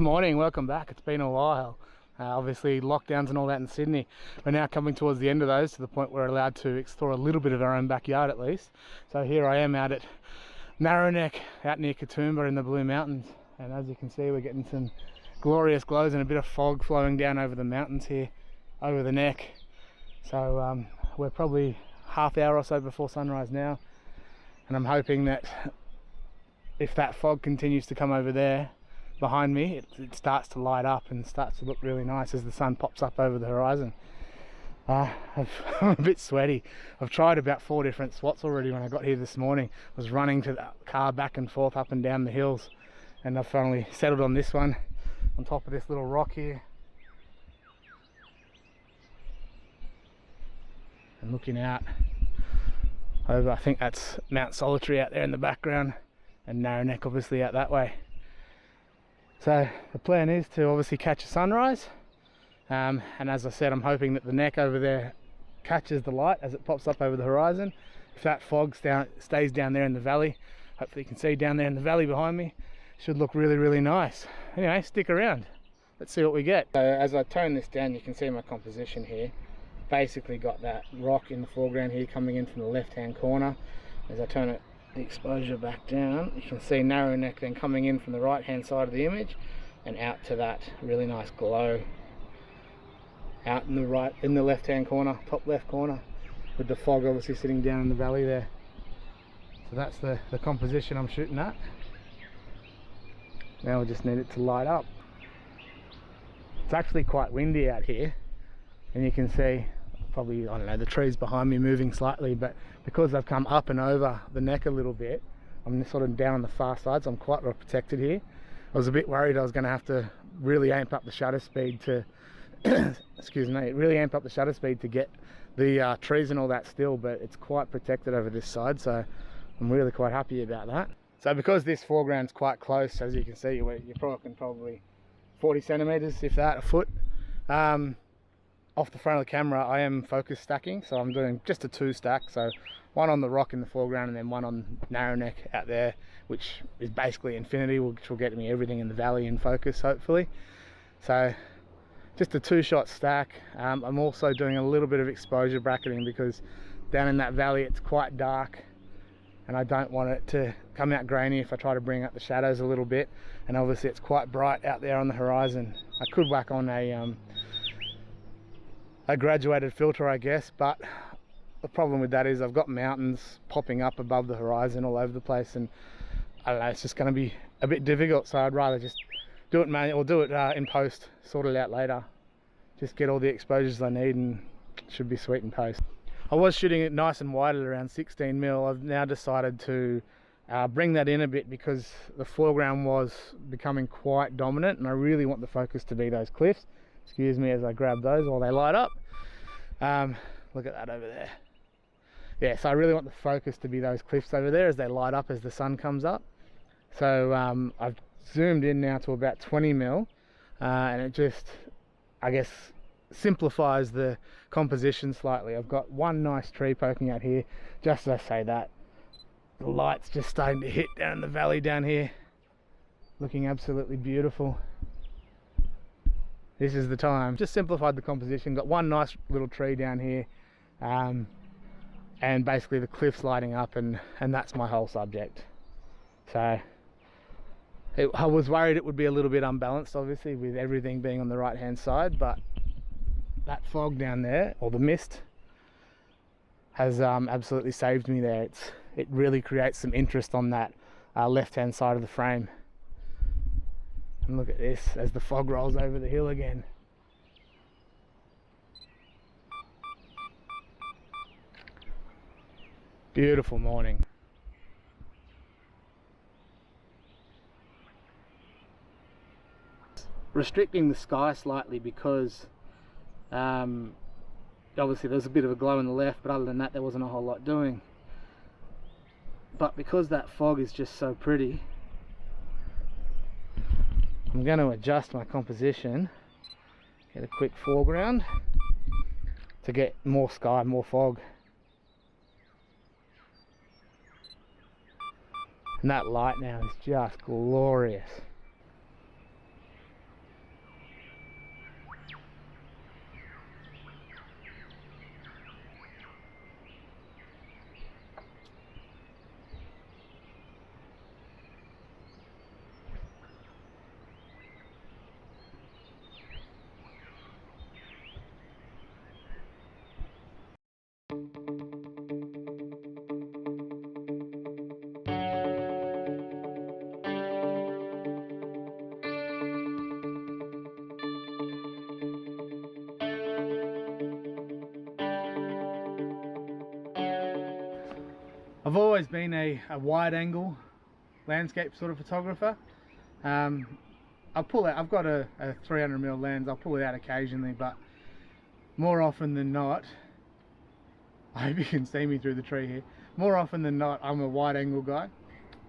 Good morning, welcome back. It's been a while. Obviously lockdowns and all that in Sydney. We're now coming towards the end of those, to the point where we're allowed to explore a little bit of our own backyard at least. So here I am out at Narrow Neck, out near Katoomba in the Blue Mountains. And as you can see, we're getting some glorious glows and a bit of fog flowing down over the mountains here, over the neck. So we're probably half hour or so before sunrise now. And I'm hoping that if that fog continues to come over there, behind me, it starts to light up and starts to look really nice as the sun pops up over the horizon. I'm a bit sweaty. I've tried about 4 different spots already. When I got here this morning, I was running to the car back and forth up and down the hills, and I've finally settled on this one on top of this little rock here, and looking out over, I think that's Mount Solitary out there in the background, and Narrow Neck obviously out that way. So the plan is to obviously catch a sunrise, and as I said, I'm hoping that the neck over there catches the light as it pops up over the horizon. If that fog stays down there in the valley, hopefully you can see down there in the valley behind me, should look really nice. Anyway, stick around, let's see what we get. So as I tone this down, you can see my composition here. Basically got that rock in the foreground here coming in from the left hand corner. As I turn the exposure back down, you can see Narrow Neck then coming in from the right hand side of the image and out to that really nice glow out in the left hand corner, top left corner, with the fog obviously sitting down in the valley there. So that's the composition I'm shooting at. Now we just need it to light up. It's actually quite windy out here, and you can see probably, I don't know, the trees behind me moving slightly, but because I've come up and over the neck a little bit, I'm sort of down on the far side, so I'm quite well protected here. I was a bit worried I was going to have to really amp up the shutter speed to excuse me, really amp up the shutter speed to get the trees and all that still, but it's quite protected over this side, so I'm really quite happy about that. So because this foreground's quite close, as you can see, you're probably 40 centimeters, if that, a foot. Off the front of the camera, I am focus stacking, so I'm doing just a 2 stack, so one on the rock in the foreground and then one on Narrow Neck out there, which is basically infinity, which will get me everything in the valley in focus, hopefully. So just a 2-shot stack. I'm also doing a little bit of exposure bracketing because down in that valley it's quite dark, and I don't want it to come out grainy if I try to bring up the shadows a little bit, and obviously it's quite bright out there on the horizon. I could whack on a graduated filter, I guess, but the problem with that is I've got mountains popping up above the horizon all over the place, and I don't know, it's just going to be a bit difficult, so I'd rather just do it manually or do it in post, sort it out later, just get all the exposures I need, and it should be sweet in post. I was shooting it nice and wide at around 16mm. I've now decided to bring that in a bit because the foreground was becoming quite dominant, and I really want the focus to be those cliffs. Excuse me as I grab those while they light up. Look at that over there. Yeah, so I really want the focus to be those cliffs over there as they light up as the sun comes up. So I've zoomed in now to about 20mm, and it just, I guess, simplifies the composition slightly. I've got one nice tree poking out here, just as I say that. The light's just starting to hit down in the valley down here, looking absolutely beautiful. This is the time. Just simplified the composition, got one nice little tree down here, and basically the cliffs lighting up, and that's my whole subject. So I was worried it would be a little bit unbalanced, obviously, with everything being on the right hand side, but that fog down there, or the mist, has absolutely saved me there. It really creates some interest on that left hand side of the frame. And look at this as the fog rolls over the hill again. Beautiful morning. Restricting the sky slightly because obviously there's a bit of a glow in the left, but other than that there wasn't a whole lot doing. But because that fog is just so pretty, I'm going to adjust my composition, get a quick foreground to get more sky, more fog. And that light now is just glorious. I've always been a wide angle landscape sort of photographer. I'll pull out, I've got a 300mm lens, I'll pull it out occasionally, but more often than not, I hope you can see me through the tree here, more often than not I'm a wide angle guy,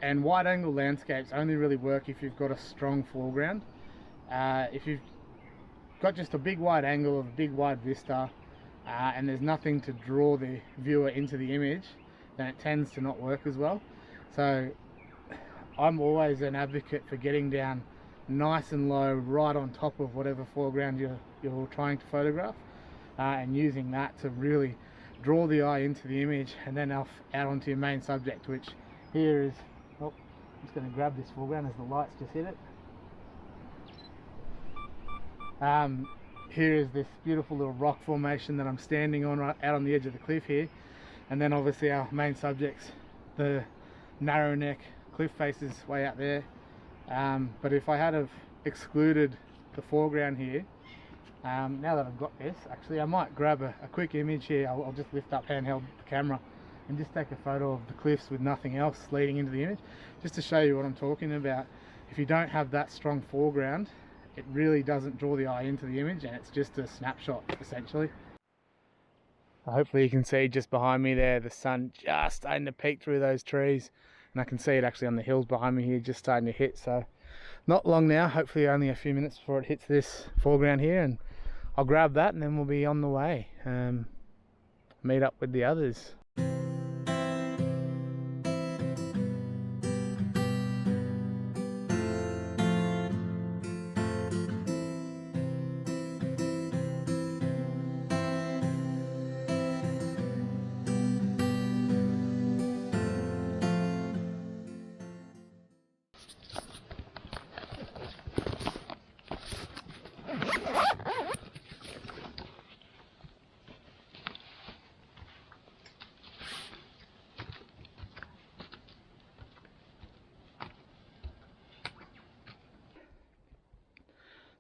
and wide angle landscapes only really work if you've got a strong foreground. If you've got just a big wide angle of a big wide vista and there's nothing to draw the viewer into the image, then it tends to not work as well. So I'm always an advocate for getting down nice and low, right on top of whatever foreground you're trying to photograph, and using that to really draw the eye into the image, and then out onto your main subject, which here is, oh, I'm just going to grab this foreground as the lights just hit it. Here is this beautiful little rock formation that I'm standing on right out on the edge of the cliff here, and then obviously our main subjects, the narrow neck cliff faces way out there. But if I had have excluded the foreground here, now that I've got this, actually I might grab a quick image here. I'll just lift up handheld the camera and just take a photo of the cliffs with nothing else leading into the image, just to show you what I'm talking about. If you don't have that strong foreground, it really doesn't draw the eye into the image, and it's just a snapshot essentially. Hopefully you can see just behind me there, the sun just starting to peek through those trees, and I can see it actually on the hills behind me here, just starting to hit. So not long now, hopefully only a few minutes before it hits this foreground here, and I'll grab that and then we'll be on the way, meet up with the others.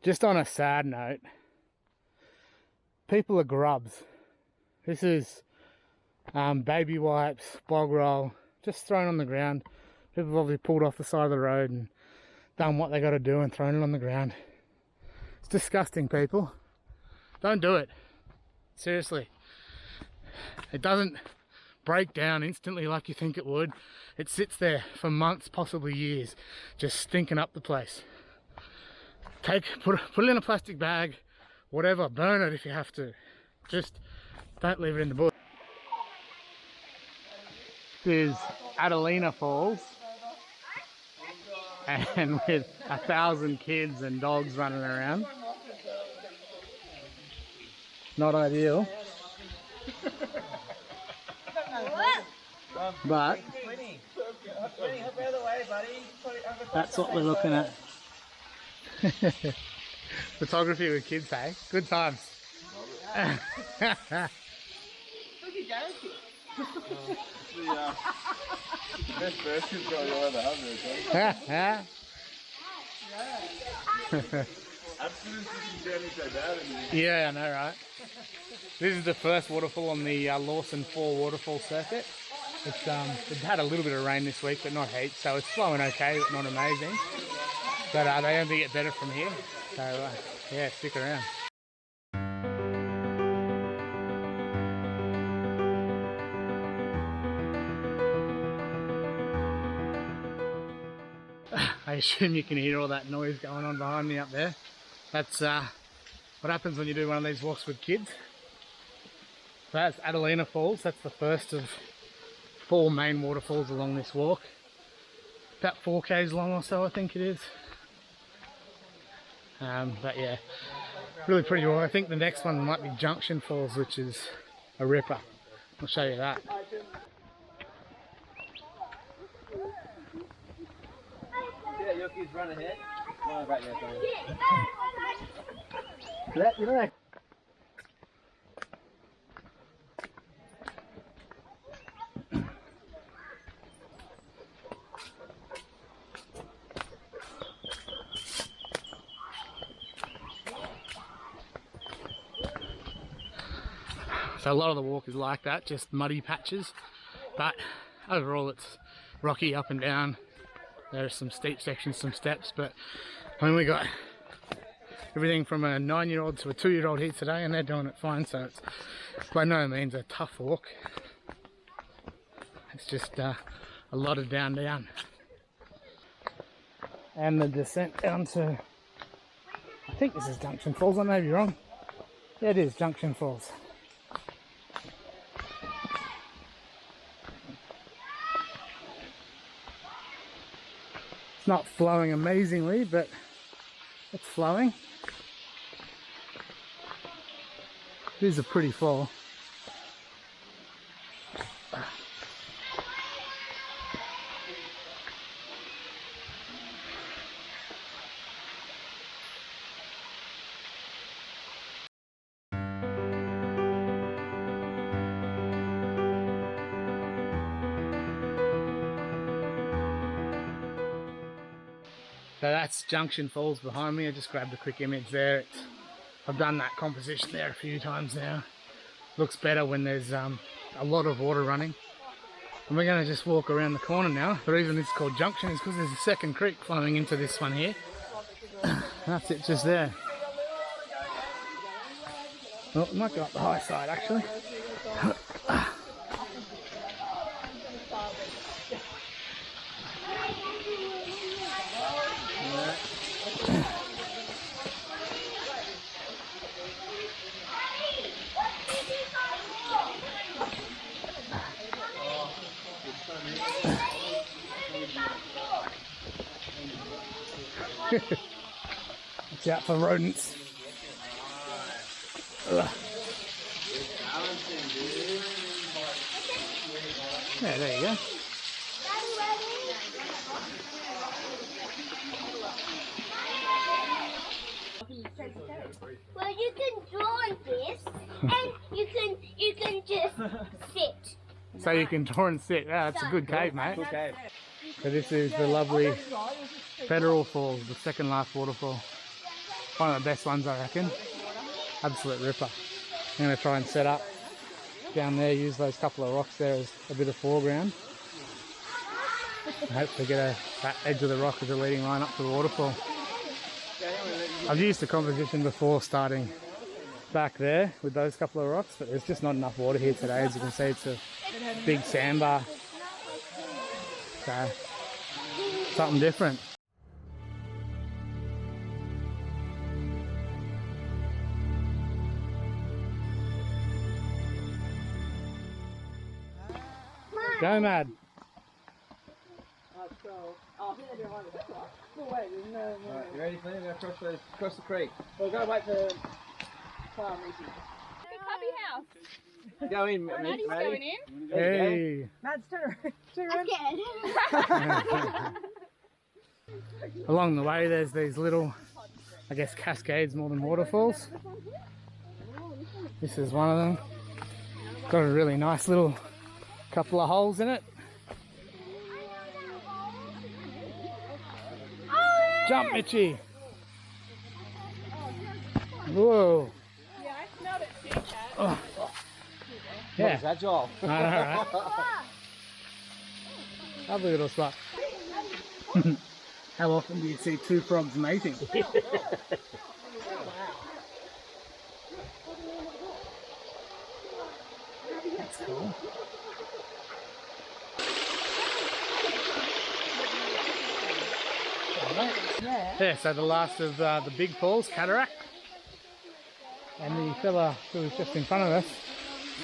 Just on a sad note, people are grubs. This is baby wipes, bog roll, just thrown on the ground. People have obviously pulled off the side of the road and done what they got to do and thrown it on the ground. It's disgusting, people. Don't do it. Seriously. It doesn't break down instantly like you think it would. It sits there for months, possibly years, just stinking up the place. Put it in a plastic bag, whatever, burn it if you have to. Just don't leave it in the bush. This is Adelina Falls, and with 1,000 kids and dogs running around. Not ideal. But that's what we're looking at. Photography with kids, hey? Good times. Best version you'll ever have. Yeah, I know, right? This is the first waterfall on the Lawson Waterfall Circuit. It's had a little bit of rain this week, but not heaps, so it's flowing okay, but not amazing. But they only get better from here, so yeah, stick around. I assume you can hear all that noise going on behind me up there. That's what happens when you do one of these walks with kids. So that's Adelina Falls. That's the first of 4 main waterfalls along this walk. About 4 k's long or so, I think it is. But yeah, really pretty walk. I think the next one might be Junction Falls, which is a ripper. I'll show you that. Yeah, your kids run ahead. No, right there, Let you know. So a lot of the walk is like that, just muddy patches, but overall it's rocky up and down. There are some steep sections, some steps, but I mean, we got everything from a 9-year-old to a 2-year-old here today, and they're doing it fine, so it's by no means a tough walk. It's just a lot of down. And the descent down to, I think this is Junction Falls, I may be wrong. Yeah, it is Junction Falls. It's not flowing amazingly, but it's flowing. It is a pretty fall. So that's Junction Falls behind me. I just grabbed a quick image there. I've done that composition there a few times now. Looks better when there's a lot of water running. And we're going to just walk around the corner now. The reason it's called Junction is because there's a second creek flowing into this one here. That's it, just there. Well, it might go up the high side actually. Watch out for rodents. Ugh. Yeah, there you go. Well, you can draw this, and you can just sit. So you can draw and sit. Yeah, that's a good cave, mate. Good cave. So this is the lovely Federal Falls, the second last waterfall. One of the best ones, I reckon. Absolute ripper. I'm going to try and set up down there, use those couple of rocks there as a bit of foreground. And hopefully get that edge of the rock as a leading line up to the waterfall. I've used the composition before starting back there with those couple of rocks, but there's just not enough water here today. As you can see, it's a big sandbar. So, something different. Go mad. Right, you ready for it? We're going across the creek. We're going to wait for Farm Easy. The cubby house. Go in, Maddie's going in. Hey. Mads, turn around. I'm scared. Along the way there's these little, I guess, cascades more than waterfalls. This is one of them. Got a really nice little couple of holes in it. Jump, Mitchie! Whoa! Yeah, I smelled it too, Kat. Oh. Yeah. Yeah, That's all. I know, right? Lovely little spot. How often do you see two frogs mating? That's cool. Yeah, so the last of the big falls, Cataract. And the fella who was just in front of us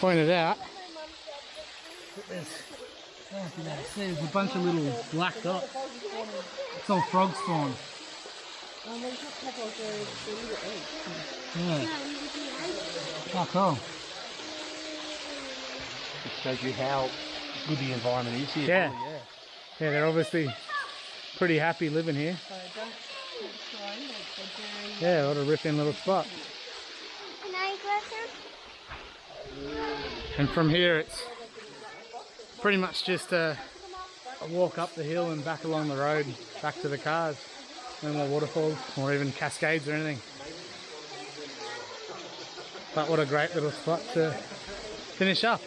pointed out that there's a bunch of little black dots. It's all frog spawn. Yeah. Oh, cool. It shows you how good the environment is here. Yeah. Yeah, they're obviously pretty happy living here. Yeah, what a ripping little spot. Can I go some? And from here it's pretty much just a walk up the hill and back along the road, back to the cars. No more waterfalls or even cascades or anything. But what a great little spot to finish up.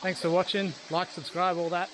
Thanks for watching, like, subscribe, all that.